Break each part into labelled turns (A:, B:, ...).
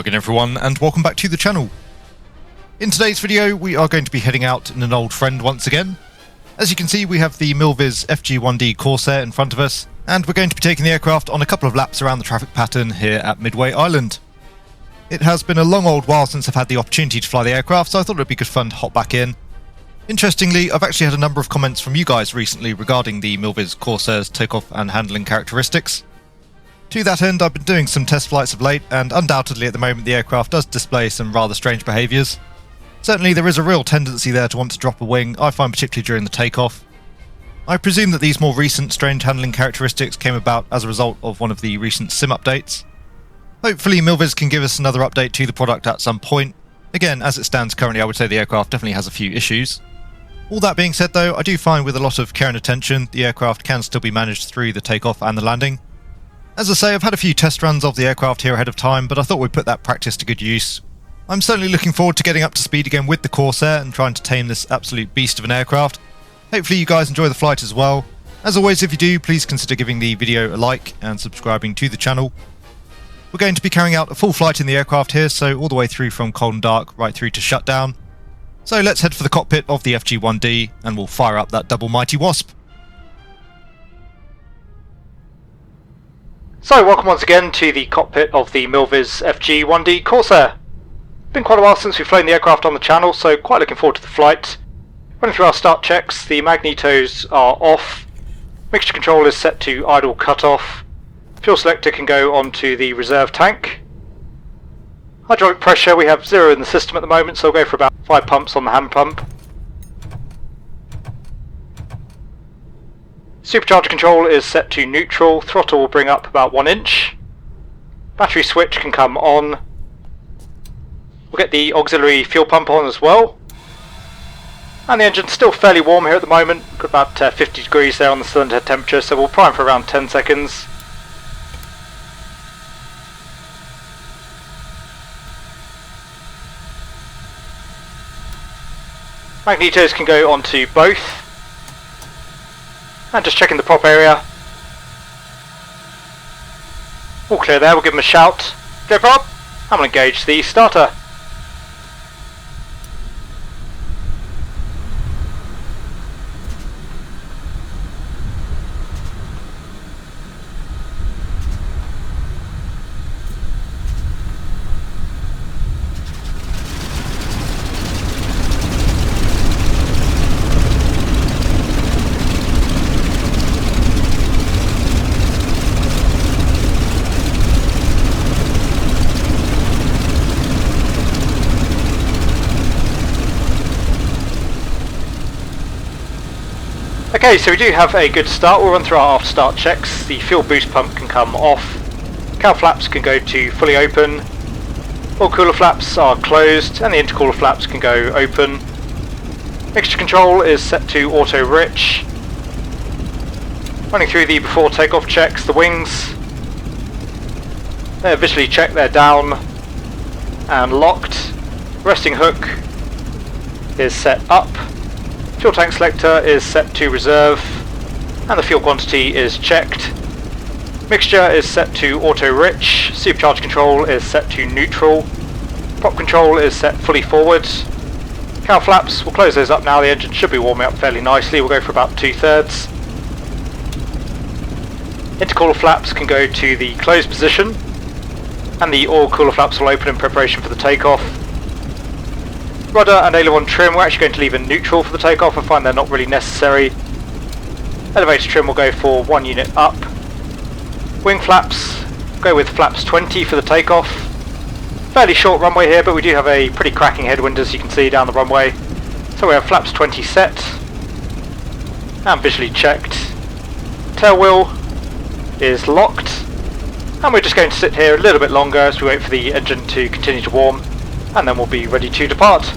A: Hello again everyone, and welcome back to the channel. In today's video we are going to be heading out in an old friend once again. As you can see, we have the Milviz FG-1D Corsair in front of us, and we're going to be taking the aircraft on a couple of laps around the traffic pattern here at Midway Island. It has been a long old while since I've had the opportunity to fly the aircraft, so I thought it would be good fun to hop back in. Interestingly, I've actually had a number of comments from you guys recently regarding the Milviz Corsair's takeoff and handling characteristics. To that end, I've been doing some test flights of late, and undoubtedly at the moment the aircraft does display some rather strange behaviours. Certainly there is a real tendency there to want to drop a wing, I find particularly during the takeoff. I presume that these more recent strange handling characteristics came about as a result of one of the recent sim updates. Hopefully Milviz can give us another update to the product at some point. Again, as it stands currently, I would say the aircraft definitely has a few issues. All that being said though, I do find with a lot of care and attention, the aircraft can still be managed through the takeoff and the landing. As I say, I've had a few test runs of the aircraft here ahead of time, but I thought we'd put that practice to good use. I'm certainly looking forward to getting up to speed again with the Corsair and trying to tame this absolute beast of an aircraft. Hopefully you guys enjoy the flight as well. As always, if you do, please consider giving the video a like and subscribing to the channel. We're going to be carrying out a full flight in the aircraft here, so all the way through from cold and dark right through to shutdown. So let's head for the cockpit of the FG-1D and we'll fire up that double mighty wasp. So welcome once again to the cockpit of the Milviz FG-1D Corsair. Been quite a while since we've flown the aircraft on the channel, so quite looking forward to the flight. Running through our start checks, the magnetos are off, mixture control is set to idle cutoff, fuel selector can go onto the reserve tank. Hydraulic pressure, we have 0 in the system at the moment, so we'll go for about 5 pumps on the hand pump. Supercharger control is set to neutral, throttle will bring up about 1 inch. Battery switch can come on. We'll get the auxiliary fuel pump on as well. And the engine's still fairly warm here at the moment, got about 50 degrees there on the cylinder head temperature, so we'll prime for around 10 seconds. Magnetos can go onto both. And just checking the prop area. All clear there, we'll give them a shout. Go prop! I'm going to engage the starter. Okay, so we do have a good start. We'll run through our after start checks. The fuel boost pump can come off, cowl flaps can go to fully open, all cooler flaps are closed and the intercooler flaps can go open. Mixture control is set to auto rich. Running through the before takeoff checks, the wings, they're visually checked, they're down and locked. Resting hook is set up. Fuel tank selector is set to reserve and the fuel quantity is checked. Mixture is set to auto rich, supercharger control is set to neutral, prop control is set fully forward. Cowl flaps, we'll close those up now, the engine should be warming up fairly nicely, we'll go for about 2/3. Intercooler flaps can go to the closed position and the oil cooler flaps will open in preparation for the takeoff. Rudder and aileron trim, we're actually going to leave in neutral for the takeoff, I find they're not really necessary. Elevator trim will go for 1 unit up. Wing flaps, go with flaps 20 for the takeoff. Fairly short runway here, but we do have a pretty cracking headwind as you can see down the runway. So we have flaps 20 set and visually checked. Tail wheel is locked and we're just going to sit here a little bit longer as we wait for the engine to continue to warm, and then we'll be ready to depart.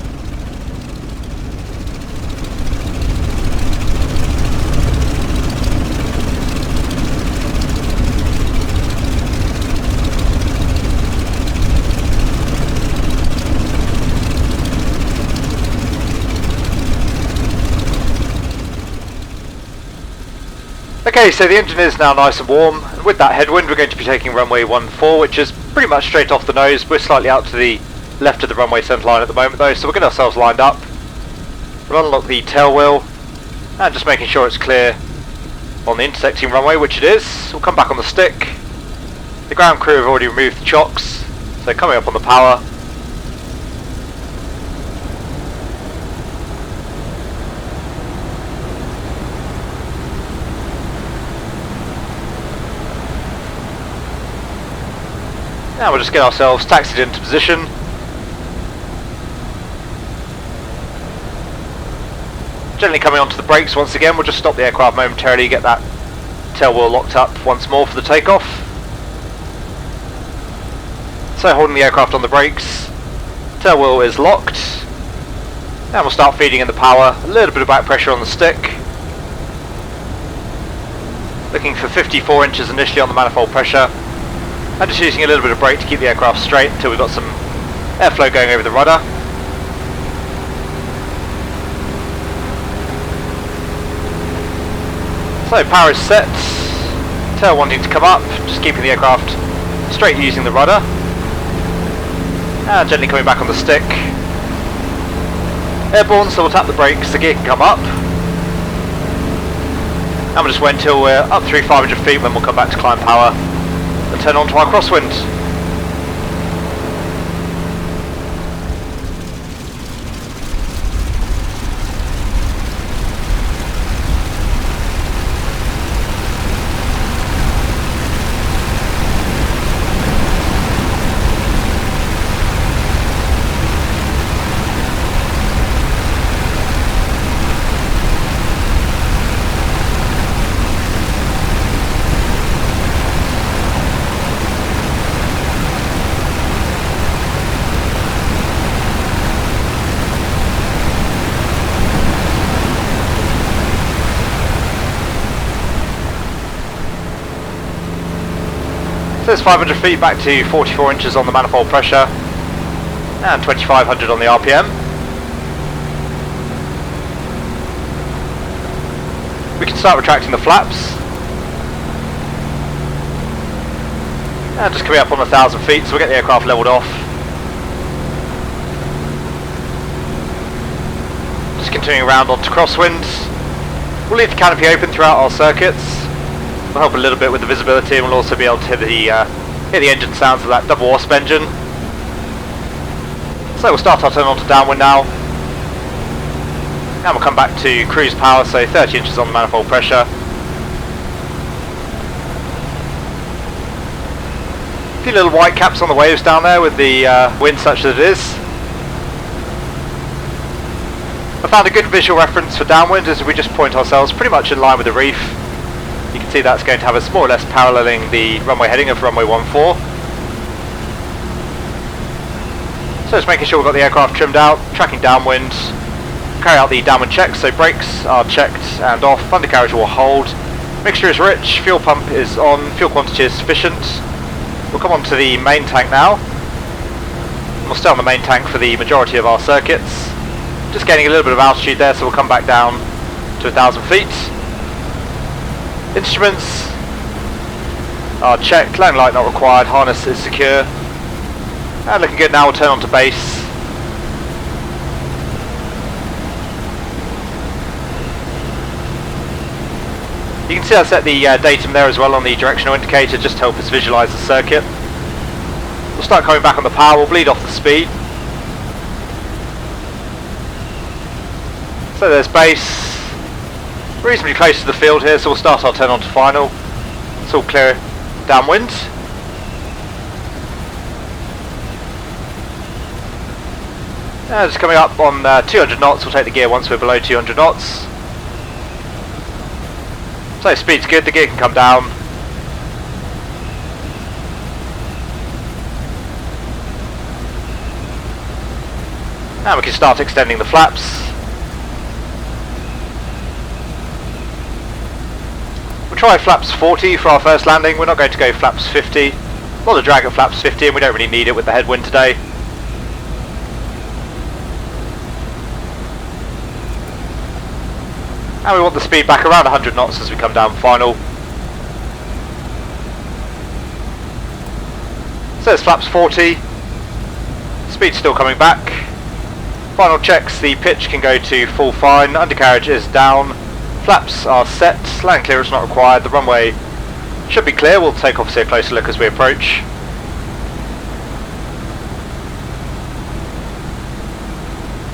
A: Okay, so the engine is now nice and warm, and with that headwind we're going to be taking runway 14, which is
B: pretty much straight off the nose. We're slightly out to the left of the runway centre line at the moment though, so we'll get ourselves lined up. We'll unlock the tail wheel and just making sure it's clear on the intersecting runway, which it is. We'll come back on the stick. The ground crew have already removed the chocks, so coming up on the power. Now we'll just get ourselves taxied into position. Gently coming onto the brakes once again. We'll just stop the aircraft momentarily, get that tail wheel locked up once more for the takeoff. So holding the aircraft on the brakes, tail wheel is locked. Now we'll start feeding in the power, a little bit of back pressure on the stick. Looking for 54 inches initially on the manifold pressure. And just using a little bit of brake to keep the aircraft straight until we've got some airflow going over the rudder. So power is set, tail wanting to come up, just keeping the aircraft straight using the rudder. And gently coming back on the stick. Airborne, so we'll tap the brakes, the gear can come up. And we'll just wait until we're up through 500 feet, then we'll come back to climb power and turn on to our crosswind. So it's 500 feet back to 44 inches on the manifold pressure and 2500 on the RPM. We can start retracting the flaps. And just coming up on 1000 feet, so we'll get the aircraft levelled off. Just continuing around onto crosswind. We'll leave the canopy open throughout our circuits. Will help a little bit with the visibility, and we'll also be able to hear the engine sounds of that double wasp engine. So we'll start our turn on to downwind now. And we'll come back to cruise power, so 30 inches on the manifold pressure. A few little white caps on the waves down there with the wind such as it is. I found a good visual reference for downwind as we just point ourselves pretty much in line with the reef. You can see that's going to have us more or less paralleling the runway heading of runway 14. So just making sure we've got the aircraft trimmed out, tracking downwind, carry out the downwind checks, so brakes are checked and off, undercarriage will hold, mixture is rich, fuel pump is on, fuel quantity is sufficient. We'll come on to the main tank now. We'll stay on the main tank for the majority of our circuits. Just gaining a little bit of altitude there, so we'll come back down to 1000 feet. Instruments are checked, landing light not required, harness is secure. And looking good now, we'll turn on to base. You can see I set the datum there as well on the directional indicator just to help us visualise the circuit. We'll start coming back on the power, we'll bleed off the speed. So there's base. Reasonably close to the field here, so we'll start our turn on to final. It's all clear downwind. Just coming up on 200 knots, we'll take the gear once we're below 200 knots. So speed's good, the gear can come down. And we can start extending the flaps. We'll try flaps 40 for our first landing. We're not going to go flaps 50. A lot of drag at flaps 50 and we don't really need it with the headwind today. And we want the speed back around 100 knots as we come down final. So it's flaps 40, speed's still coming back. Final checks, the pitch can go to full fine, undercarriage is down, flaps are set, land clearance not required, the runway should be clear. We'll take obviously a closer look as we approach.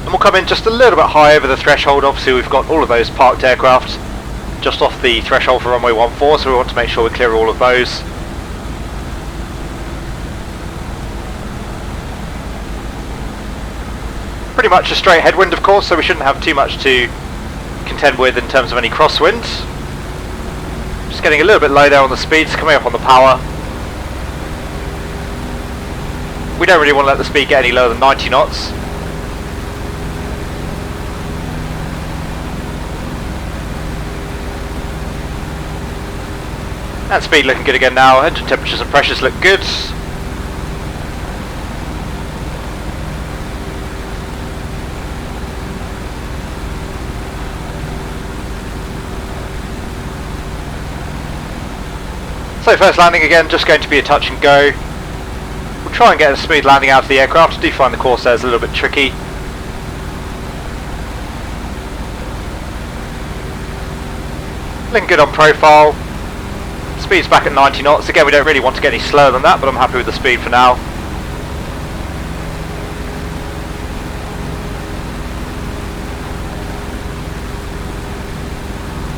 B: And we'll come in just a little bit high over the threshold. Obviously we've got all of those parked aircraft just off the threshold for runway 14, so we want to make sure we clear all of those. Pretty much a straight headwind of course, so we shouldn't have too much to contend with in terms of any crosswind. Just getting a little bit low there on the speeds, coming up on the power. We don't really want to let the speed get any lower than 90 knots. And speed looking good again now, engine temperatures and pressures look good. So first landing again, just going to be a touch and go. We'll try and get a smooth landing out of the aircraft. I do find the Corsairs a little bit tricky. Looking good on profile. Speed's back at 90 knots. Again, we don't really want to get any slower than that, but I'm happy with the speed for now.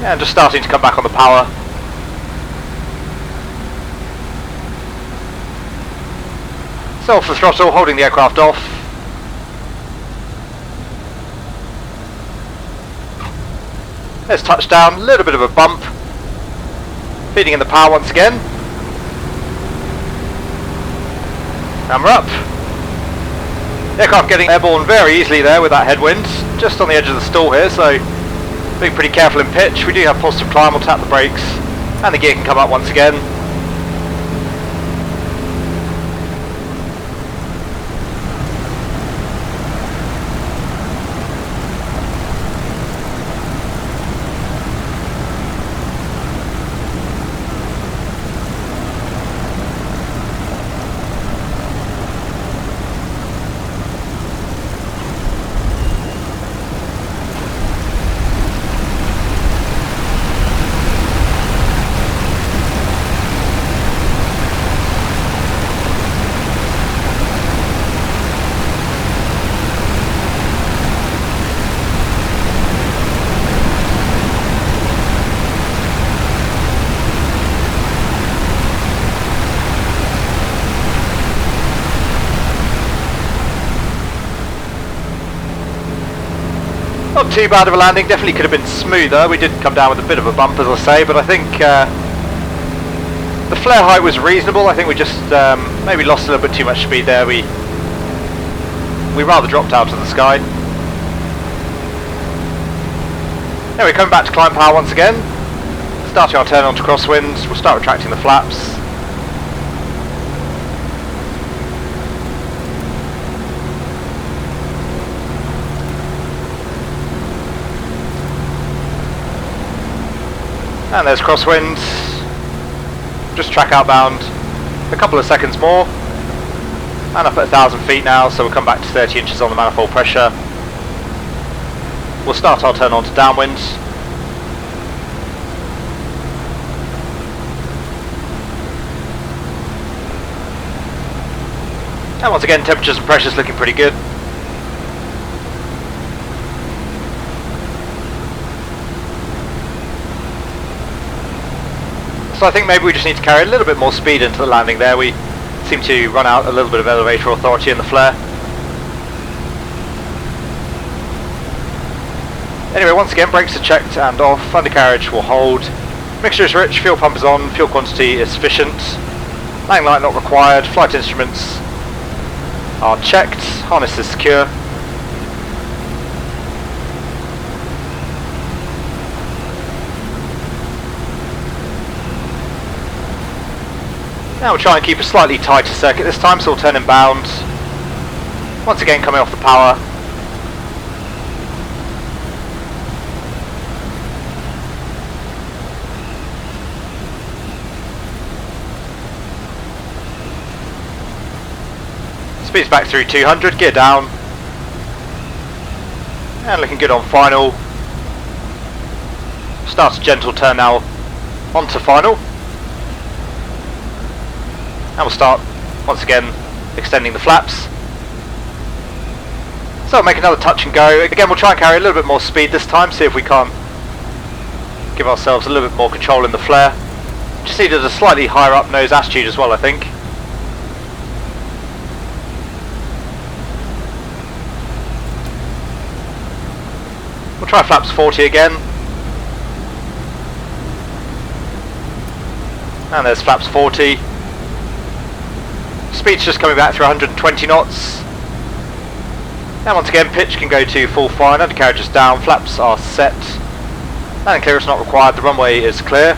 B: Yeah, and just starting to come back on the power. So off the throttle, holding the aircraft off. There's touchdown, a little bit of a bump. Feeding in the power once again. And we're up. The aircraft getting airborne very easily there with that headwind. Just on the edge of the stall here, so being pretty careful in pitch. We do have positive climb, we'll tap the brakes. And the gear can come up once again. Not too bad of a landing, definitely could have been smoother. We did come down with a bit of a bump as I say, but I think the flare height was reasonable. I think we just maybe lost a little bit too much speed there. We rather dropped out of the sky. Anyway, coming back to climb power once again. Starting our turn onto crosswinds, we'll start retracting the flaps. And there's crosswinds. Just track outbound. A couple of seconds more. And up at 1,000 feet now, so we'll come back to 30 inches on the manifold pressure. We'll start our turn on to downwinds. And once again, temperatures and pressures looking pretty good. So I think maybe we just need to carry a little bit more speed into the landing there. We seem to run out a little bit of elevator authority in the flare. Anyway, once again, brakes are checked and off, undercarriage will hold. Mixture is rich, fuel pump is on, fuel quantity is sufficient. Landing light not required, flight instruments are checked, harness is secure. Now we'll try and keep a slightly tighter circuit this time, so we'll turn inbound. Once again coming off the power. Speed's back through 200, gear down. And looking good on final. Starts a gentle turn now onto final. And we'll start once again extending the flaps. So we'll make another touch and go. Again, we'll try and carry a little bit more speed this time, see if we can't give ourselves a little bit more control in the flare. Just needed a slightly higher up nose attitude as well, I think. We'll try flaps 40 again. And there's flaps 40. Speed's just coming back through 120 knots. And once again, pitch can go to full fine, undercarriage is down, flaps are set. Landing clearance not required, the runway is clear.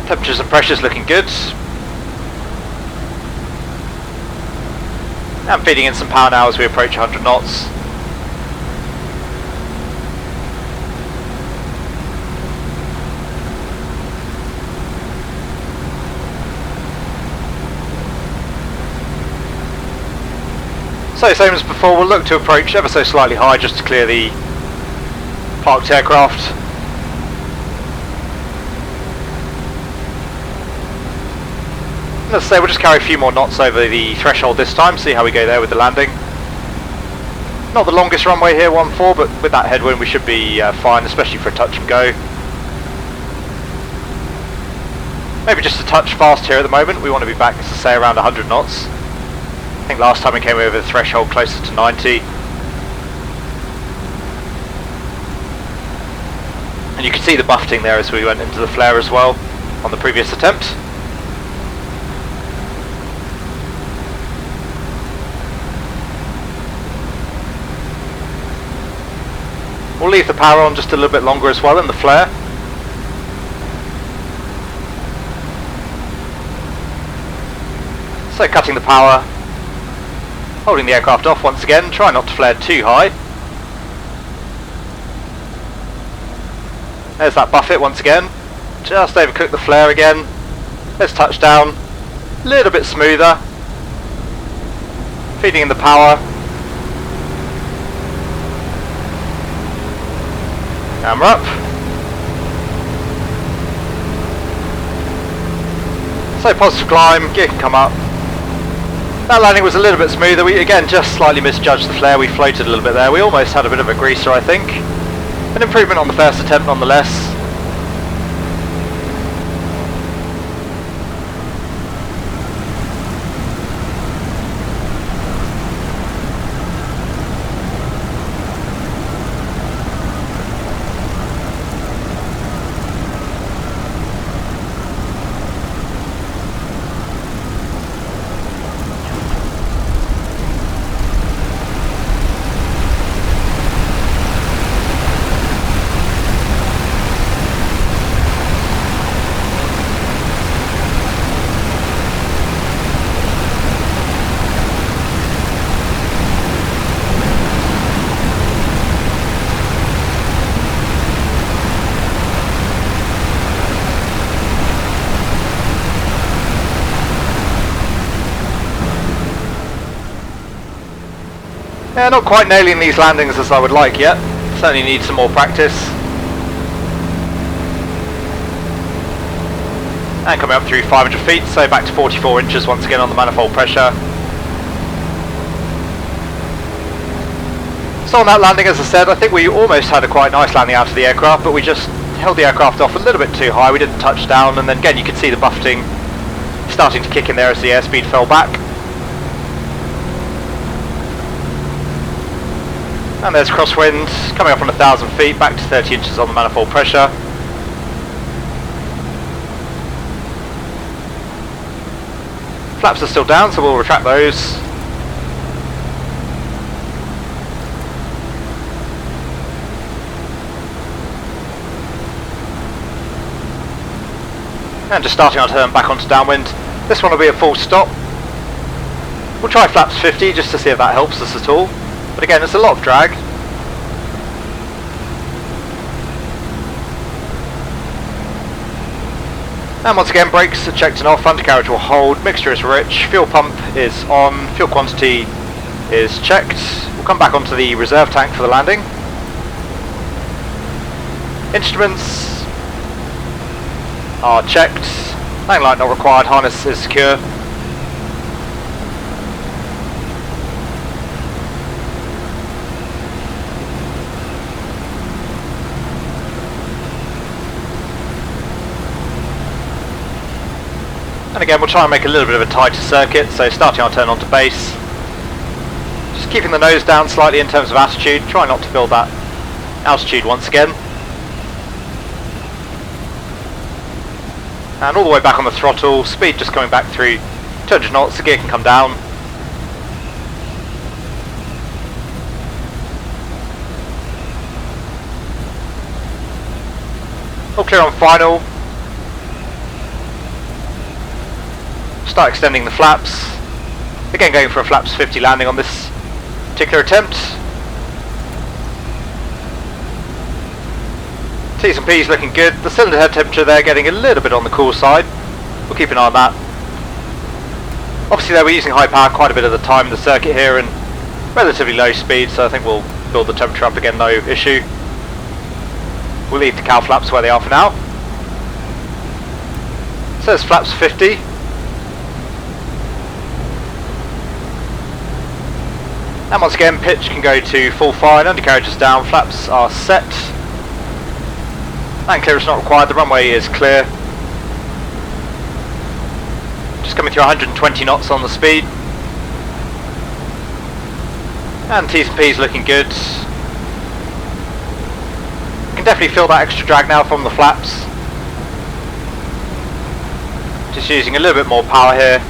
B: Temperatures and pressures looking good. And feeding in some power now as we approach 100 knots. So same as before, we'll look to approach ever so slightly high just to clear the parked aircraft. Let's say we'll just carry a few more knots over the threshold this time, see how we go there with the landing. Not the longest runway here, 1.4, but with that headwind we should be fine, especially for a touch and go. Maybe just a touch fast here at the moment, we want to be back, as I say, around 100 knots. I think last time we came over the threshold closer to 90. And you can see the buffeting there as we went into the flare as well on the previous attempt. We'll leave the power on just a little bit longer as well in the flare. So cutting the power, holding the aircraft off once again, try not to flare too high. There's that buffet once again, just overcook the flare again. There's touchdown, a little bit smoother. Feeding in the power. Camera up. So positive climb, gear can come up. That landing was a little bit smoother. We again just slightly misjudged the flare. We floated a little bit there. We almost had a bit of a greaser, I think. An improvement on the first attempt nonetheless. Yeah, not quite nailing these landings as I would like yet. Certainly need some more practice. And coming up through 500 feet, so back to 44 inches once again on the manifold pressure. So on that landing, as I said, I think we almost had a quite nice landing out of the aircraft, but we just held the aircraft off a little bit too high. We didn't touch down, and then again you could see the buffeting starting to kick in there as the airspeed fell back. And there's crosswind, coming up on 1,000 feet, back to 30 inches on the manifold pressure. Flaps are still down, so we'll retract those. And just starting our turn back onto downwind. This one will be a full stop. We'll try flaps 50 just to see if that helps us at all. But again, it's a lot of drag. And once again, brakes are checked and off, undercarriage will hold, mixture is rich, fuel pump is on, fuel quantity is checked. We'll come back onto the reserve tank for the landing. Instruments are checked, landing light not required, harness is secure. And again, we'll try and make a little bit of a tighter circuit, so starting our turn onto base. Just keeping the nose down slightly in terms of attitude, try not to build that altitude once again. And all the way back on the throttle, speed just coming back through 200 knots, the gear can come down. All clear on final. Start extending the flaps. Again, going for a flaps 50 landing on this particular attempt. T's and P's looking good. The cylinder head temperature there getting a little bit on the cool side. We'll keep an eye on that. Obviously there we're using high power quite a bit of the time in the circuit here and relatively low speed, so I think we'll build the temperature up again, no issue. We'll leave the cow flaps where they are for now. So there's flaps 50. And once again, pitch can go to full fine, undercarriage is down, flaps are set. Land clearance not required, the runway is clear. Just coming through 120 knots on the speed. And T's and P's looking good. You can definitely feel that extra drag now from the flaps. Just using a little bit more power here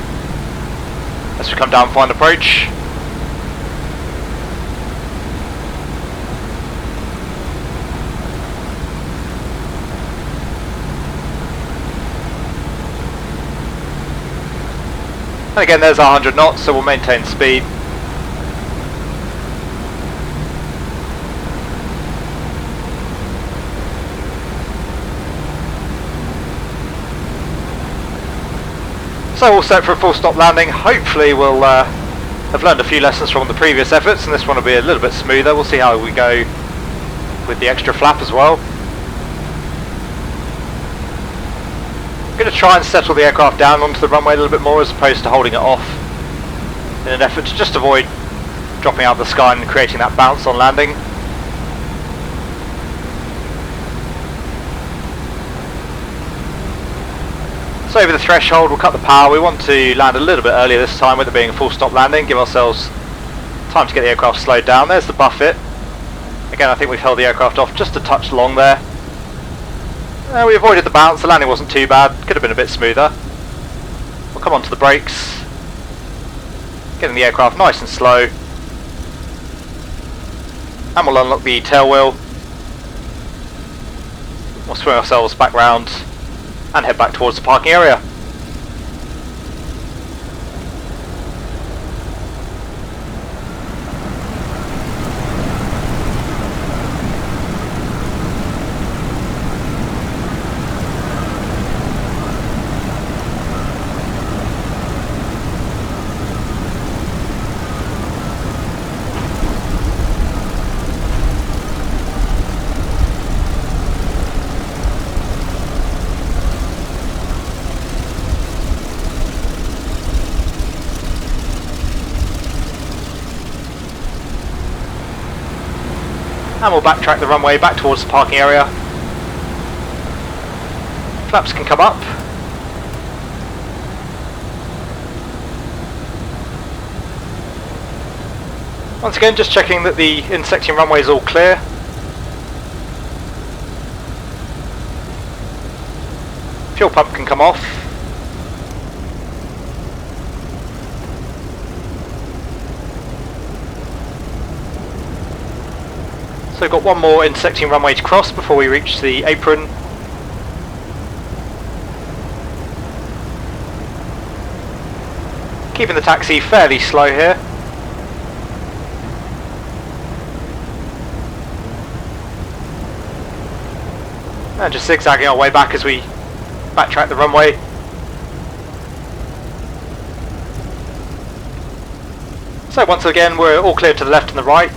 B: as we come down fine approach. And again, there's our 100 knots, so we'll maintain speed. So all set for a full stop landing. Hopefully we'll have learned a few lessons from the previous efforts, and this one will be a little bit smoother. We'll see how we go with the extra flap as well. I'm going to try and settle the aircraft down onto the runway a little bit more as opposed to holding it off in an effort to just avoid dropping out of the sky and creating that bounce on landing. So over the threshold, we'll cut the power. We want to land a little bit earlier this time with it being a full stop landing, give ourselves time to get the aircraft slowed down. There's the buffet. Again, I think we've held the aircraft off just a touch long there. We avoided the bounce, the landing wasn't too bad, could have been a bit smoother. We'll come onto the brakes, getting the aircraft nice and slow, and we'll unlock the tail wheel. We'll swing ourselves back round and head back towards the parking area. And we'll backtrack the runway back towards the parking area. Flaps can come up. Once again, just checking that the intersecting runway is all clear. Fuel pump can come off. So we've got one more intersecting runway to cross before we reach the apron. Keeping the taxi fairly slow here. And just zigzagging our way back as we backtrack the runway. So once again we're all clear to the left and the right.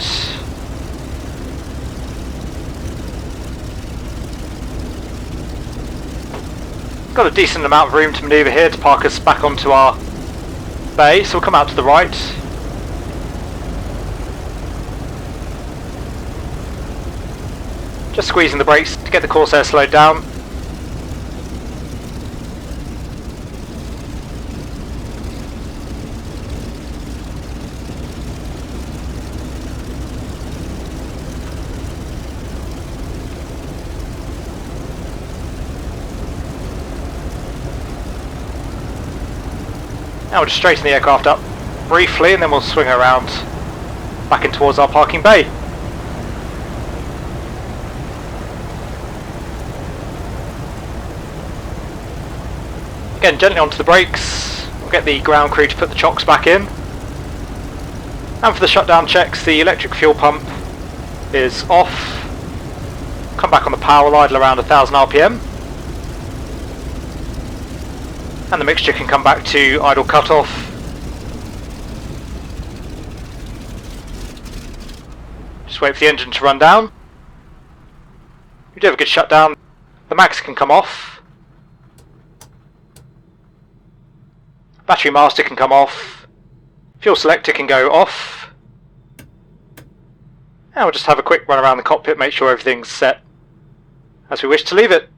B: Got a decent amount of room to manoeuvre here to park us back onto our bay, so we'll come out to the right. Just squeezing the brakes to get the Corsair slowed down. Now we'll just straighten the aircraft up briefly and then we'll swing around back in towards our parking bay. Again, gently onto the brakes. We'll get the ground crew to put the chocks back in. And for the shutdown checks, the electric fuel pump is off. Come back on the power idle around 1000 RPM. And the mixture can come back to idle cutoff. Just wait for the engine to run down. We do have a good shutdown. The mags can come off. Battery master can come off. Fuel selector can go off. And we'll just have a quick run around the cockpit, make sure everything's set as we wish to leave it.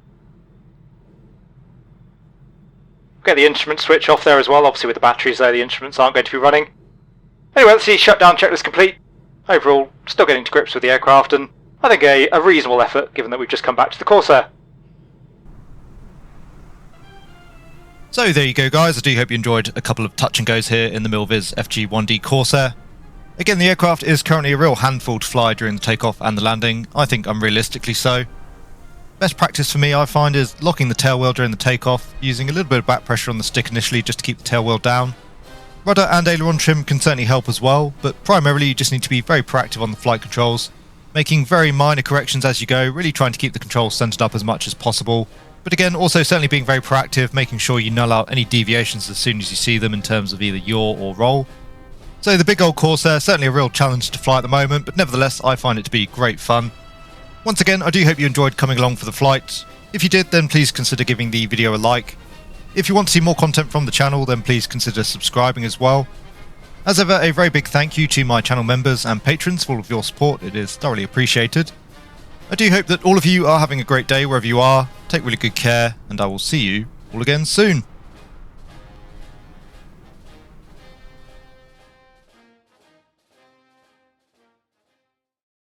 B: Get the instrument switch off there as well, obviously with the batteries though the instruments aren't going to be running. Anyway, that's the shutdown checklist complete. Overall, still getting to grips with the aircraft and I think a reasonable effort given that we've just come back to the Corsair.
A: So there you go guys, I do hope you enjoyed a couple of touch and goes here in the Milviz FG-1D Corsair. Again, the aircraft is currently a real handful to fly during the takeoff and the landing, I think unrealistically so. Best practice for me I find is locking the tailwheel during the takeoff, using a little bit of back pressure on the stick initially just to keep the tailwheel down. Rudder and aileron trim can certainly help as well, but primarily you just need to be very proactive on the flight controls, making very minor corrections as you go, really trying to keep the controls centered up as much as possible. But again, also certainly being very proactive, making sure you null out any deviations as soon as you see them in terms of either yaw or roll. So the big old Corsair, certainly a real challenge to fly at the moment, but nevertheless I find it to be great fun. Once again, I do hope you enjoyed coming along for the flight. If you did, then please consider giving the video a like. If you want to see more content from the channel, then please consider subscribing as well. As ever, a very big thank you to my channel members and patrons for all of your support, it is thoroughly appreciated. I do hope that all of you are having a great day wherever you are, take really good care, and I will see you all again soon.